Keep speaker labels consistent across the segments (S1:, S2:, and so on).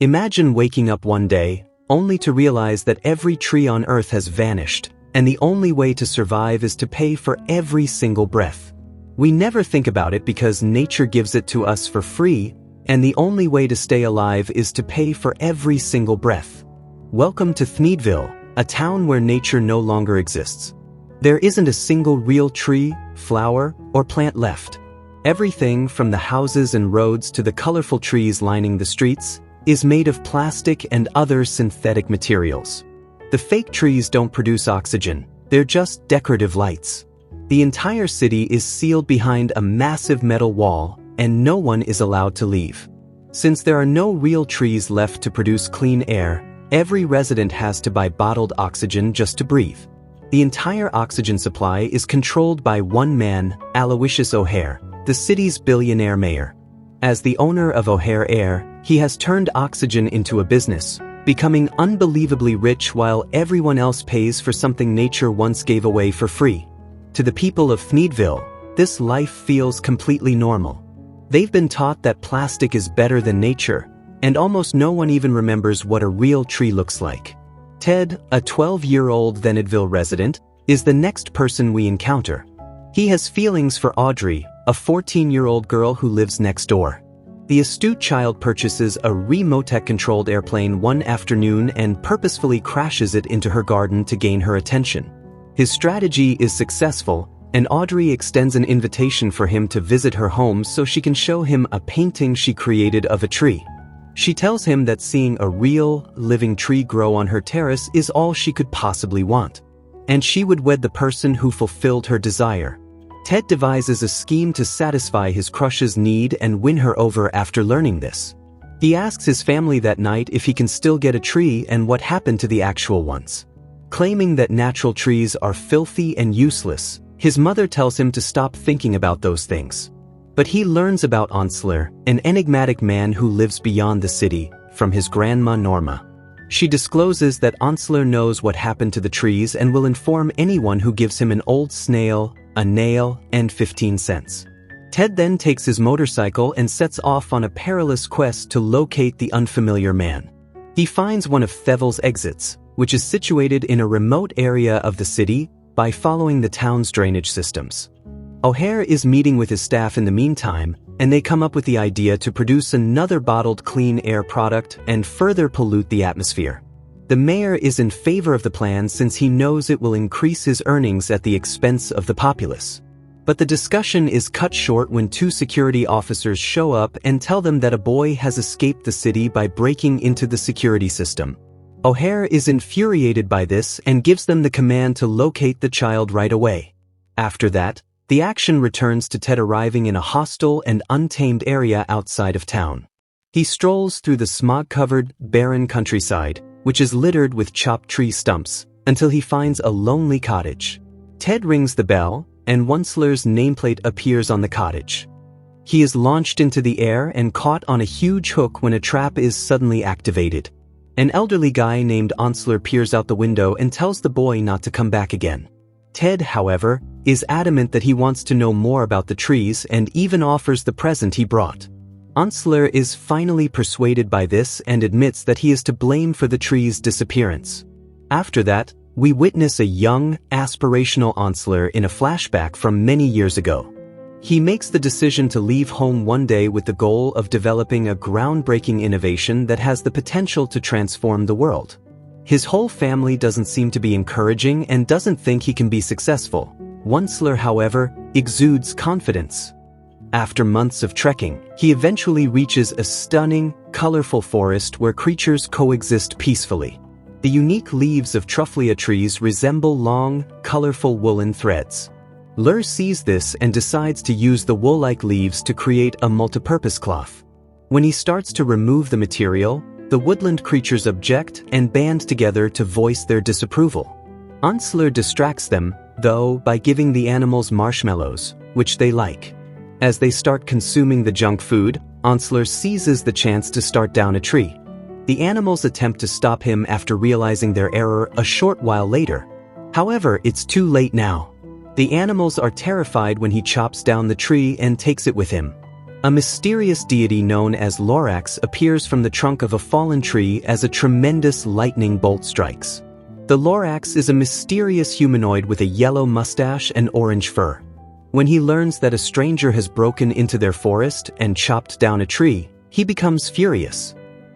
S1: Imagine waking up one day, only to realize that every tree on Earth has vanished, and the only way to survive is to pay for every single breath. We never think about it because nature gives it to us for free, and the only way to stay alive is to pay for every single breath. Welcome to Thneedville, a town where nature no longer exists. There isn't a single real tree, flower, or plant left. Everything from the houses and roads to the colorful trees lining the streets is made of plastic and other synthetic materials. The fake trees don't produce oxygen, they're just decorative lights. The entire city is sealed behind a massive metal wall, and no one is allowed to leave. Since there are no real trees left to produce clean air, every resident has to buy bottled oxygen just to breathe. The entire oxygen supply is controlled by one man, Aloysius O'Hare, the city's billionaire mayor. As the owner of O'Hare Air, he has turned oxygen into a business, becoming unbelievably rich while everyone else pays for something nature once gave away for free. To the people of Thneedville, this life feels completely normal. They've been taught that plastic is better than nature, and almost no one even remembers what a real tree looks like. Ted, a 12-year-old Thneedville resident, is the next person we encounter. He has feelings for Audrey, a 14-year-old girl who lives next door. The astute child purchases a remote-controlled airplane one afternoon and purposefully crashes it into her garden to gain her attention. His strategy is successful, and Audrey extends an invitation for him to visit her home so she can show him a painting she created of a tree. She tells him that seeing a real, living tree grow on her terrace is all she could possibly want, and she would wed the person who fulfilled her desire. Ted devises a scheme to satisfy his crush's need and win her over after learning this. He asks his family that night if he can still get a tree and what happened to the actual ones. Claiming that natural trees are filthy and useless, his mother tells him to stop thinking about those things. But he learns about Once-ler, an enigmatic man who lives beyond the city, from his grandma Norma. She discloses that Once-ler knows what happened to the trees and will inform anyone who gives him an old snail, a nail, and 15 cents. Ted then takes his motorcycle and sets off on a perilous quest to locate the unfamiliar man. He finds one of Thneedville's exits, which is situated in a remote area of the city, by following the town's drainage systems. O'Hare is meeting with his staff in the meantime, and they come up with the idea to produce another bottled clean air product and further pollute the atmosphere. The mayor is in favor of the plan since he knows it will increase his earnings at the expense of the populace. But the discussion is cut short when two security officers show up and tell them that a boy has escaped the city by breaking into the security system. O'Hare is infuriated by this and gives them the command to locate the child right away. After that, the action returns to Ted arriving in a hostile and untamed area outside of town. He strolls through the smog-covered, barren countryside, which is littered with chopped tree stumps, until he finds a lonely cottage. Ted rings the bell, and Once-ler's nameplate appears on the cottage. He is launched into the air and caught on a huge hook when a trap is suddenly activated. An elderly guy named Once-ler peers out the window and tells the boy not to come back again. Ted, however, is adamant that he wants to know more about the trees and even offers the present he brought. Once-ler is finally persuaded by this and admits that he is to blame for the tree's disappearance. After that, we witness a young, aspirational Once-ler in a flashback from many years ago. He makes the decision to leave home one day with the goal of developing a groundbreaking innovation that has the potential to transform the world. His whole family doesn't seem to be encouraging and doesn't think he can be successful. Once-ler, however, exudes confidence. After months of trekking, he eventually reaches a stunning, colorful forest where creatures coexist peacefully. The unique leaves of trufflia trees resemble long, colorful woolen threads. Ler sees this and decides to use the wool-like leaves to create a multipurpose cloth. When he starts to remove the material, the woodland creatures object and band together to voice their disapproval. Once-ler distracts them, though, by giving the animals marshmallows, which they like. As they start consuming the junk food, Once-ler seizes the chance to start down a tree. The animals attempt to stop him after realizing their error a short while later. However, it's too late now. The animals are terrified when he chops down the tree and takes it with him. A mysterious deity known as Lorax appears from the trunk of a fallen tree as a tremendous lightning bolt strikes. The Lorax is a mysterious humanoid with a yellow mustache and orange fur. When he learns that a stranger has broken into their forest and chopped down a tree, he becomes furious.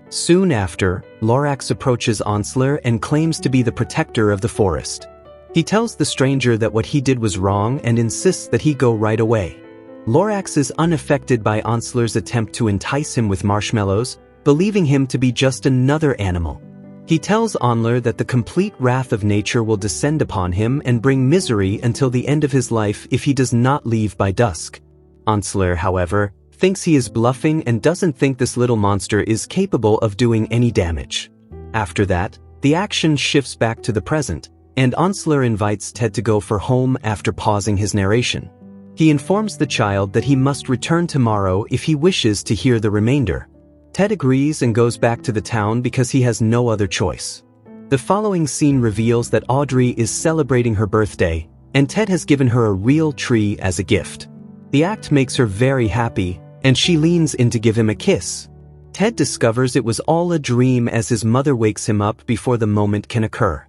S1: Soon after, Lorax approaches Once-ler and claims to be the protector of the forest. He tells the stranger that what he did was wrong and insists that he go right away. Lorax is unaffected by Once-ler's attempt to entice him with marshmallows, believing him to be just another animal. He tells Once-ler that the complete wrath of nature will descend upon him and bring misery until the end of his life if he does not leave by dusk. Once-ler, however, thinks he is bluffing and doesn't think this little monster is capable of doing any damage. After that, the action shifts back to the present, and Once-ler invites Ted to go for home after pausing his narration. He informs the child that he must return tomorrow if he wishes to hear the remainder. Ted agrees and goes back to the town because he has no other choice. The following scene reveals that Audrey is celebrating her birthday, and Ted has given her a real tree as a gift. The act makes her very happy, and she leans in to give him a kiss. Ted discovers it was all a dream as his mother wakes him up before the moment can occur.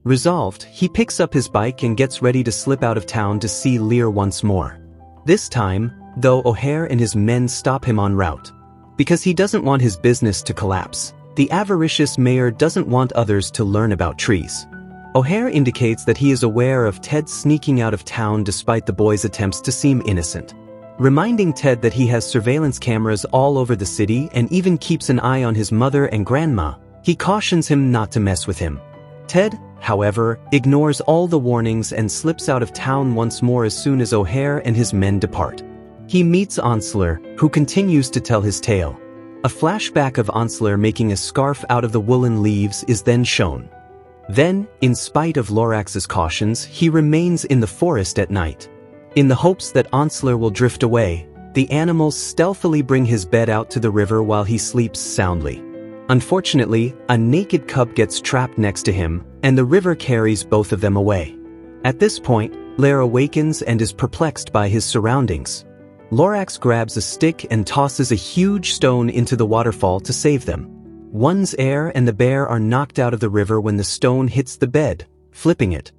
S1: Resolved, he picks up his bike and gets ready to slip out of town to see Lear once more. This time, though, O'Hare and his men stop him en route. Because he doesn't want his business to collapse, the avaricious mayor doesn't want others to learn about trees. O'Hare indicates that he is aware of Ted sneaking out of town despite the boy's attempts to seem innocent. Reminding Ted that he has surveillance cameras all over the city and even keeps an eye on his mother and grandma, he cautions him not to mess with him. Ted, however, ignores all the warnings and slips out of town once more as soon as O'Hare and his men depart. He meets Once-ler, who continues to tell his tale. A flashback of Once-ler making a scarf out of the woolen leaves is then shown. Then, in spite of Lorax's cautions, he remains in the forest at night. In the hopes that Once-ler will drift away, the animals stealthily bring his bed out to the river while he sleeps soundly. Unfortunately, a naked cub gets trapped next to him, and the river carries both of them away. At this point, Lear awakens and is perplexed by his surroundings. Lorax grabs a stick and tosses a huge stone into the waterfall to save them. Once-ler and the bear are knocked out of the river when the stone hits the bed, flipping it.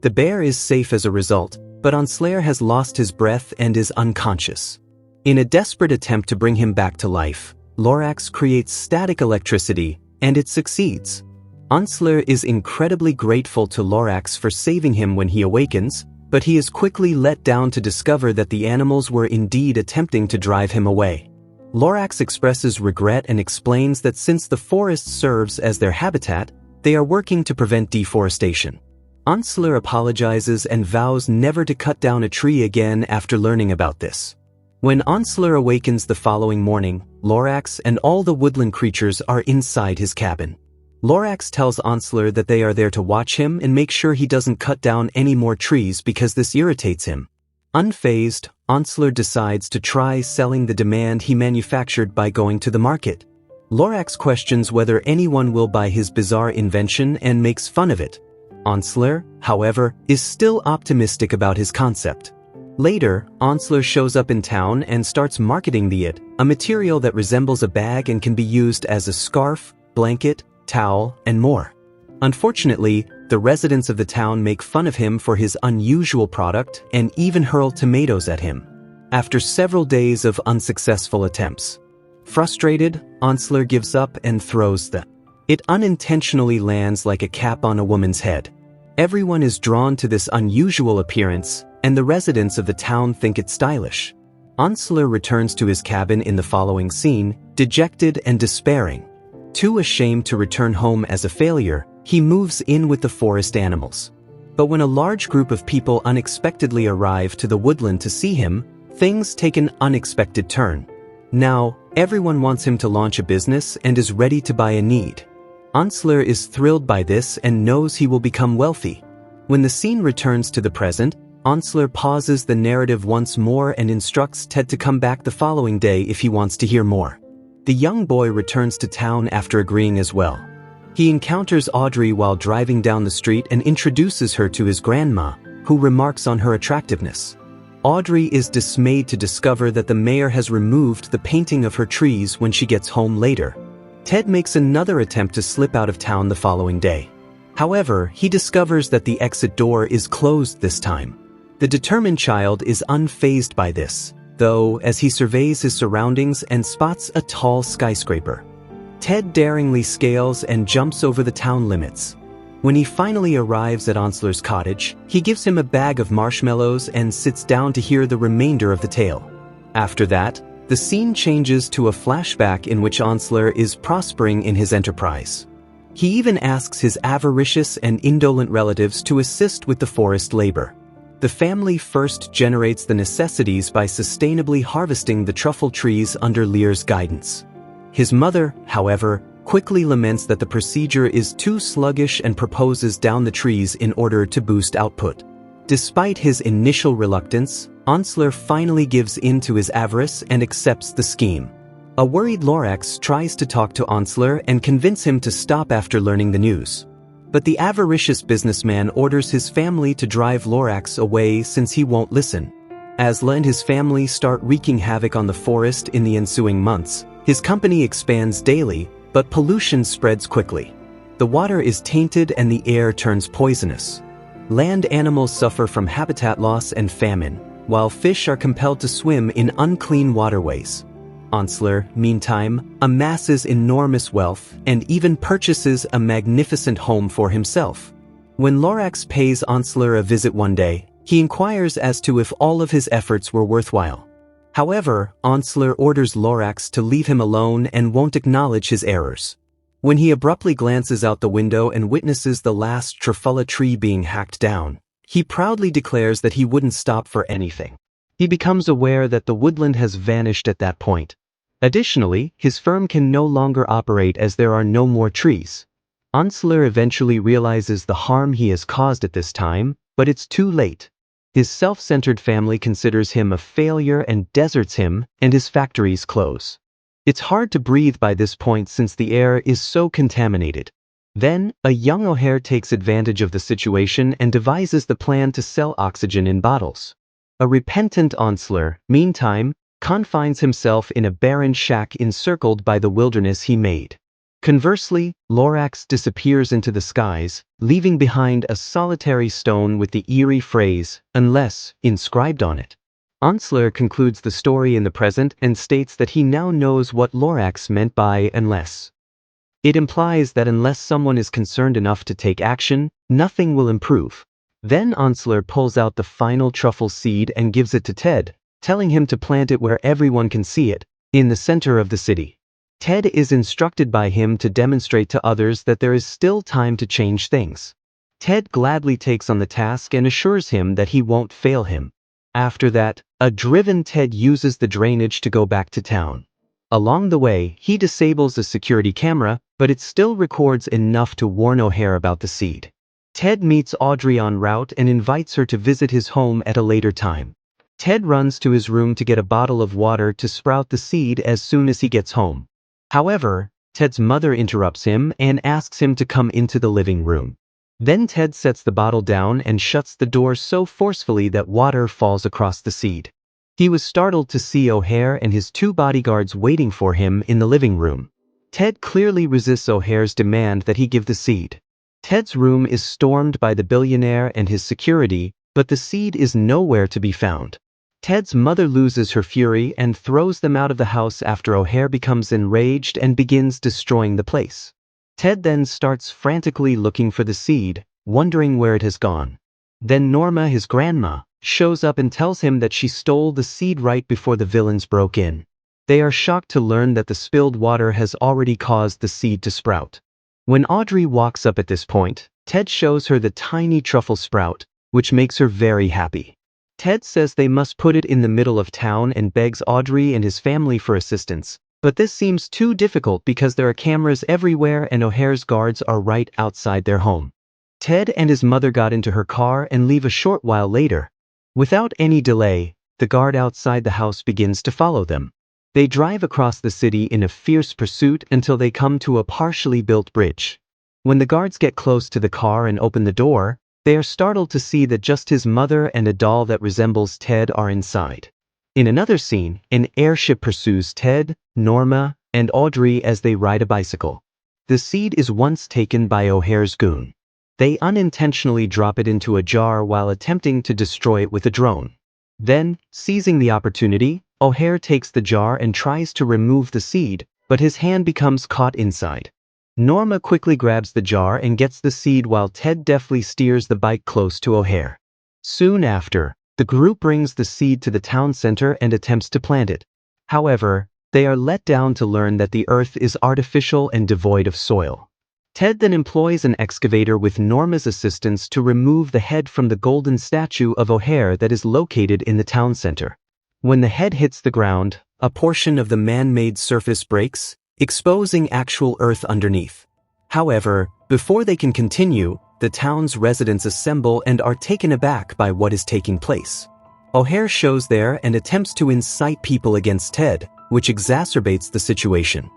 S1: The bear is safe as a result, but Once-ler has lost his breath and is unconscious. In a desperate attempt to bring him back to life, Lorax creates static electricity, and it succeeds. Once-ler is incredibly grateful to Lorax for saving him when he awakens, but he is quickly let down to discover that the animals were indeed attempting to drive him away. Lorax expresses regret and explains that since the forest serves as their habitat, they are working to prevent deforestation. Once-ler apologizes and vows never to cut down a tree again after learning about this. When Once-ler awakens the following morning, Lorax and all the woodland creatures are inside his cabin. Lorax tells Once-ler that they are there to watch him and make sure he doesn't cut down any more trees because this irritates him. Unfazed, Once-ler decides to try selling the demand he manufactured by going to the market. Lorax questions whether anyone will buy his bizarre invention and makes fun of it. Once-ler, however, is still optimistic about his concept. Later, Once-ler shows up in town and starts marketing the it, a material that resembles a bag and can be used as a scarf, blanket, towel, and more. Unfortunately, the residents of the town make fun of him for his unusual product and even hurl tomatoes at him. After several days of unsuccessful attempts, frustrated, Once-ler gives up and throws the it unintentionally lands like a cap on a woman's head. Everyone is drawn to this unusual appearance, and the residents of the town think it stylish. Once-ler returns to his cabin in the following scene, dejected and despairing. Too ashamed to return home as a failure, he moves in with the forest animals. But when a large group of people unexpectedly arrive to the woodland to see him, things take an unexpected turn. Now, everyone wants him to launch a business and is ready to buy a need. Once-ler is thrilled by this and knows he will become wealthy. When the scene returns to the present, Once-ler pauses the narrative once more and instructs Ted to come back the following day if he wants to hear more. The young boy returns to town after agreeing as well. He encounters Audrey while driving down the street and introduces her to his grandma, who remarks on her attractiveness. Audrey is dismayed to discover that the mayor has removed the painting of her trees when she gets home later. Ted makes another attempt to slip out of town the following day. However, he discovers that the exit door is closed this time. The determined child is unfazed by this, though, as he surveys his surroundings and spots a tall skyscraper. Ted daringly scales and jumps over the town limits. When he finally arrives at Once-ler's cottage, he gives him a bag of marshmallows and sits down to hear the remainder of the tale. After that, the scene changes to a flashback in which Once-ler is prospering in his enterprise. He even asks his avaricious and indolent relatives to assist with the forest labor. The family first generates the necessities by sustainably harvesting the truffle trees under Lear's guidance. His mother, however, quickly laments that the procedure is too sluggish and proposes down the trees in order to boost output. Despite his initial reluctance, Once-ler finally gives in to his avarice and accepts the scheme. A worried Lorax tries to talk to Once-ler and convince him to stop after learning the news. But the avaricious businessman orders his family to drive Lorax away since he won't listen. As L and his family start wreaking havoc on the forest in the ensuing months, his company expands daily, but pollution spreads quickly. The water is tainted and the air turns poisonous. Land animals suffer from habitat loss and famine, while fish are compelled to swim in unclean waterways. Once-ler, meantime, amasses enormous wealth and even purchases a magnificent home for himself. When Lorax pays Once-ler a visit one day, he inquires as to if all of his efforts were worthwhile. However, Once-ler orders Lorax to leave him alone and won't acknowledge his errors. When he abruptly glances out the window and witnesses the last truffula tree being hacked down, he proudly declares that he wouldn't stop for anything. He becomes aware that the woodland has vanished at that point. Additionally, his firm can no longer operate as there are no more trees. Once-ler eventually realizes the harm he has caused at this time, but it's too late. His self-centered family considers him a failure and deserts him, and his factories close. It's hard to breathe by this point since the air is so contaminated. Then, a young O'Hare takes advantage of the situation and devises the plan to sell oxygen in bottles. A repentant Once-ler, meantime, confines himself in a barren shack encircled by the wilderness he made. Conversely, Lorax disappears into the skies, leaving behind a solitary stone with the eerie phrase, "unless," inscribed on it. Once-ler concludes the story in the present and states that he now knows what Lorax meant by "unless." It implies that unless someone is concerned enough to take action, nothing will improve. Then Once-ler pulls out the final truffle seed and gives it to Ted, telling him to plant it where everyone can see it, in the center of the city. Ted is instructed by him to demonstrate to others that there is still time to change things. Ted gladly takes on the task and assures him that he won't fail him. After that, a driven Ted uses the drainage to go back to town. Along the way, he disables the security camera, but it still records enough to warn O'Hare about the seed. Ted meets Audrey en route and invites her to visit his home at a later time. Ted runs to his room to get a bottle of water to sprout the seed as soon as he gets home. However, Ted's mother interrupts him and asks him to come into the living room. Then Ted sets the bottle down and shuts the door so forcefully that water falls across the seed. He was startled to see O'Hare and his two bodyguards waiting for him in the living room. Ted clearly resists O'Hare's demand that he give the seed. Ted's room is stormed by the billionaire and his security, but the seed is nowhere to be found. Ted's mother loses her fury and throws them out of the house after O'Hare becomes enraged and begins destroying the place. Ted then starts frantically looking for the seed, wondering where it has gone. Then Norma, his grandma, shows up and tells him that she stole the seed right before the villains broke in. They are shocked to learn that the spilled water has already caused the seed to sprout. When Audrey walks up at this point, Ted shows her the tiny truffle sprout, which makes her very happy. Ted says they must put it in the middle of town and begs Audrey and his family for assistance, but this seems too difficult because there are cameras everywhere and O'Hare's guards are right outside their home. Ted and his mother got into her car and leave a short while later. Without any delay, the guard outside the house begins to follow them. They drive across the city in a fierce pursuit until they come to a partially built bridge. When the guards get close to the car and open the door, They are startled to see that just his mother and a doll that resembles Ted are inside. In another scene, an airship pursues Ted, Norma, and Audrey as they ride a bicycle. The seed is once taken by O'Hare's goon. They unintentionally drop it into a jar while attempting to destroy it with a drone. Then, seizing the opportunity, O'Hare takes the jar and tries to remove the seed, but his hand becomes caught inside. Norma quickly grabs the jar and gets the seed while Ted deftly steers the bike close to O'Hare. Soon after, the group brings the seed to the town center and attempts to plant it. However, they are let down to learn that the earth is artificial and devoid of soil. Ted then employs an excavator with Norma's assistance to remove the head from the golden statue of O'Hare that is located in the town center. When the head hits the ground, a portion of the man-made surface breaks, exposing actual earth underneath. However, before they can continue, the town's residents assemble and are taken aback by what is taking place. O'Hare shows there and attempts to incite people against Ted, which exacerbates the situation.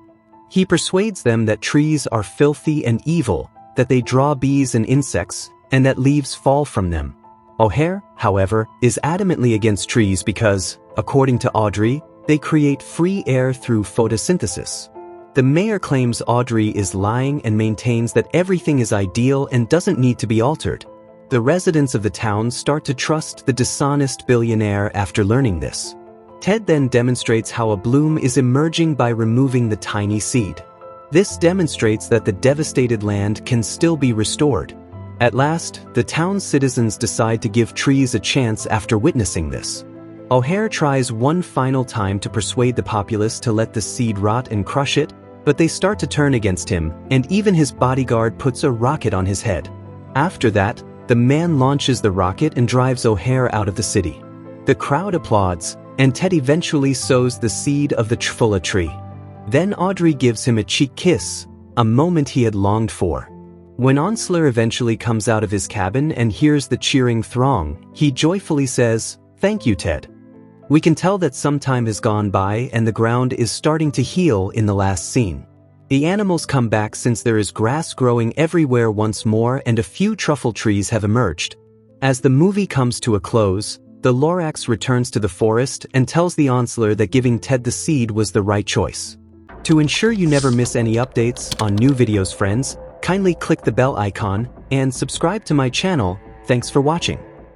S1: He persuades them that trees are filthy and evil, that they draw bees and insects, and that leaves fall from them. O'Hare, however, is adamantly against trees because, according to Audrey, they create free air through photosynthesis. The mayor claims Audrey is lying and maintains that everything is ideal and doesn't need to be altered. The residents of the town start to trust the dishonest billionaire after learning this. Ted then demonstrates how a bloom is emerging by removing the tiny seed. This demonstrates that the devastated land can still be restored. At last, the town's citizens decide to give trees a chance after witnessing this. O'Hare tries one final time to persuade the populace to let the seed rot and crush it, but they start to turn against him, and even his bodyguard puts a rocket on his head. After that, the man launches the rocket and drives O'Hare out of the city. The crowd applauds, and Ted eventually sows the seed of the Trfulla tree. Then Audrey gives him a cheek kiss, a moment he had longed for. When Once-ler eventually comes out of his cabin and hears the cheering throng, he joyfully says, "Thank you, Ted." We can tell that some time has gone by and the ground is starting to heal in the last scene. The animals come back since there is grass growing everywhere once more and a few truffle trees have emerged. As the movie comes to a close, the Lorax returns to the forest and tells the Once-ler that giving Ted the seed was the right choice. To ensure you never miss any updates on new videos, friends, kindly click the bell icon and subscribe to my channel. Thanks for watching.